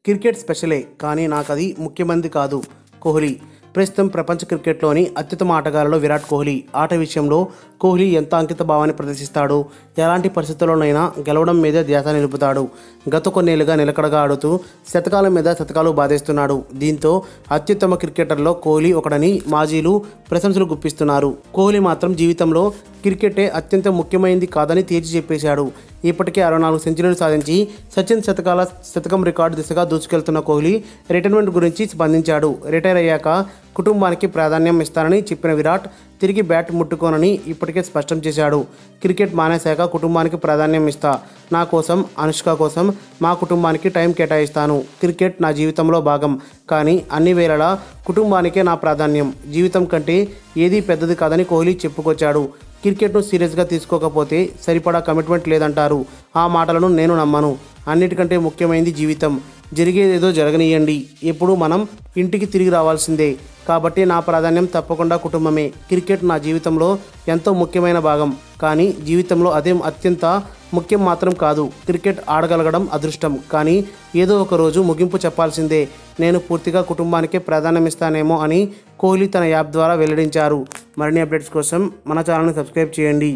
Cricket స్పెషలే, కానీ నాకది ముఖ్యమైనది కాదు. కోహ్లీ. ప్రస్తుతం ప్రపంచ క్రికెట్లోని అత్యుత్తమ ఆటగాళ్లలో విరాట్ కోహ్లీ. ఆట విషయంలో కోహ్లీ ఎంత అంకిత భావాన్ని ప్రదర్శిస్తాడు. ఎలాంటి పరిస్థితుల్లోనైనా గెలవడం మీదే ధ్యాస నిలుపుతాడు. గత కొన్నేళ్లుగా నిలకడగా ఆడుతూ శతకాల మీద శతకాలు బాధేస్తున్నాడు. దీంతో అత్యుత్తమ క్రికెటర్లో కోహ్లీ ఒకడని మాజీలు ప్రశంసలు గుప్పిస్తున్నారు. కోహ్లీ మాత్రం జీవితంలో క్రికెటే అత్యంత ముఖ్యమైనది కాదని తేల్చి చెప్పేశాడు. ఇప్పటికే 64 సెంచరీలు సాధించి సచిన్ శతకం రికార్డు దిశగా దూసుకెళ్తున్న కోహ్లీ రిటైర్మెంట్ గురించి స్పందించాడు. రిటైర్ అయ్యాక కుటుంబానికి ప్రాధాన్యం ఇస్తానని చెప్పిన విరాట్ తిరిగి బ్యాట్ ముట్టుకోనని ఇప్పటికే స్పష్టం చేశాడు. క్రికెట్ మానేశాక కుటుంబానికి ప్రాధాన్యం ఇస్తా. నా కోసం, అనుష్క కోసం, మా కుటుంబానికి టైం కేటాయిస్తాను. క్రికెట్ నా జీవితంలో భాగం, కానీ అన్ని వేళలా కుటుంబానికే నా ప్రాధాన్యం. జీవితం కంటే ఏదీ పెద్దది కాదని కోహ్లీ చెప్పుకొచ్చాడు. క్రికెట్ను సీరియస్గా తీసుకోకపోతే సరిపడా కమిట్మెంట్ లేదంటారు. ఆ మాటలను నేను నమ్మను. అన్నిటికంటే ముఖ్యమైనది జీవితం. జరిగేదేదో జరగనీయండి. ఎప్పుడు మనం ఇంటికి తిరిగి రావాల్సిందే. కాబట్టి నా ప్రాధాన్యం తప్పకుండా కుటుంబమే. క్రికెట్ నా జీవితంలో ఎంతో ముఖ్యమైన భాగం, కానీ జీవితంలో అదేం అత్యంత ముఖ్యం మాత్రం కాదు. క్రికెట్ ఆడగలగడం అదృష్టం, కానీ ఏదో ఒక రోజు ముగింపు చెప్పాల్సిందే. నేను పూర్తిగా కుటుంబానికే ప్రాధాన్యం ఇస్తానేమో అని కోహ్లీ తన యాప్ ద్వారా వెల్లడించారు. మరిన్ని అప్డేట్స్ కోసం మన ఛానల్ని సబ్స్క్రైబ్ చేయండి.